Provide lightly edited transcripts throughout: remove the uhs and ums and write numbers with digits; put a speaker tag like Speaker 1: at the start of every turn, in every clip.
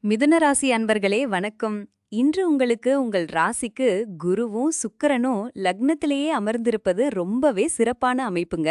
Speaker 1: மிதுன ராசி அன்பர்களே வணக்கம். இன்று உங்களுக்கு உங்கள் ராசிக்கு குருவும் சுக்கிரனும் லக்னத்திலேயே அமர்ந்திருப்பது ரொம்பவே சிறப்பான அமைப்புங்க.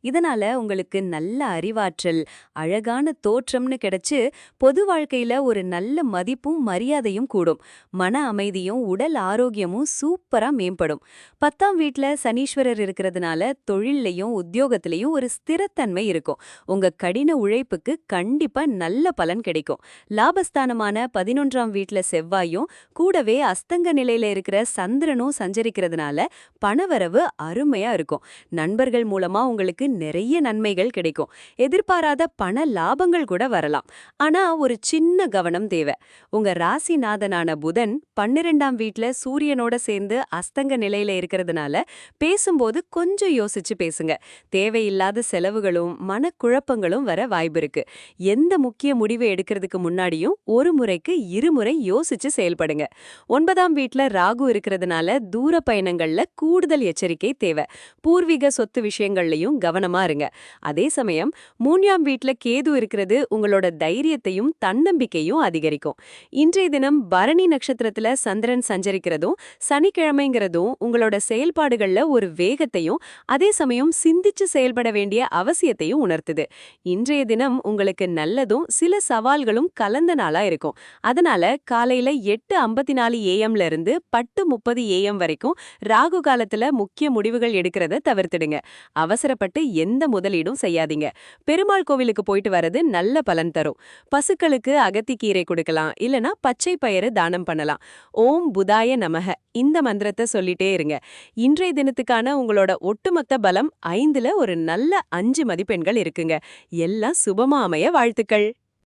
Speaker 1: இதனால உங்களுக்கு நல்ல அறிவாற்றல், அழகான தோற்றம்னு கிடைச்சு பொது வாழ்க்கையில ஒரு நல்ல மதிப்பும் மரியாதையும் கூடும். மன அமைதியும் உடல் ஆரோக்கியமும் சூப்பரா மேம்படும். 10ஆம் வீட்ல சனீஸ்வரர் இருக்கிறதுனால தொழில்லையும் உத்தியோகத்திலையும் ஒரு ஸ்திரத்தன்மை இருக்கும். உங்க கடின உழைப்புக்கு கண்டிப்பா நல்ல பலன் கிடைக்கும். லாபஸ்தானமான 11ஆம் வீட்ல செவ்வாயும் கூடவே அஸ்தங்க நிலையில இருக்கிற சந்திரனும் சஞ்சரிக்கிறதுனால பணவரவு அருமையா இருக்கும். நண்பர்கள் மூலமா உங்களுக்கு நிறைய நன்மைகள் கிடைக்கும். எதிர்பாராத பண லாபங்கள் கூட வரலாம். ஆனா ஒரு சின்ன கவனம் தேவை. உங்க ராசிநாதனான புதன் 12ஆம் வீட்ல சூரியனோட சேர்ந்து அஸ்தங்க நிலையில இருக்கிறதுனால பேசும்போது கொஞ்சம் யோசிச்சு பேசுங்க. தேவையில்லாத செலவுகளும் மனக்குழப்பங்களும் வர வாய்ப்பிருக்கு. எந்த முக்கிய முடிவை எடுக்கிறதுக்கு முன்னாடியும் ஒரு முறைக்கு இருமுறை யோசிச்சு செயல்படுங்க. 9ஆம் வீட்ல ராகு இருக்கிறதுனால தூர பயணங்கள்ல கூடுதல் எச்சரிக்கை தேவை. பூர்வீக சொத்து விஷயங்கள்லயும் கவனமா இருங்க. அதே சமயம் 3ஆம் வீட்ல கேது இருக்கிறது உங்களோட தைரியத்தையும் தன்னம்பிக்கையும் அதிகரிக்கும். இன்றைய தினம் பரணி நட்சத்திரத்துல சந்திரன் சஞ்சரிக்கிறதும் சனிக்கிழமைங்கிறதும் உங்களோட செயல்பாடுகள்ல ஒரு வேகத்தையும் அதே சமயம் சிந்திச்சு செயல்பட வேண்டிய அவசியத்தையும் உணர்த்துது. இன்றைய தினம் உங்களுக்கு நல்லதும் சில சவால்களும் கலந்த நாளா இருக்கும். அதனால காலையில 8:54 AM இருந்து 10:30 AM வரைக்கும் ராகு காலத்துல முக்கிய முடிவுகள் எடுக்கிறத தவிர்த்திடுங்க. அவசரப்பட்டு எந்த முதலீடும் செய்யாதீங்க. பெருமாள் கோவிலுக்கு போயிட்டு வரது நல்ல பலன் தரும். பசுக்களுக்கு அகத்திக்கீரை கொடுக்கலாம், இல்லனா பச்சை பயிறு தானம் பண்ணலாம். ஓம் புதாய நமக இந்த மந்திரத்தை சொல்லிட்டே இருங்க. இன்றைய தினத்துக்கான உங்களோட ஒட்டுமொத்த பலம் 5ல ஒரு நல்ல 5 மதிப்பெண்கள் இருக்குங்க. எல்லாம் சுபமா அமைய வாழ்த்துக்கள்.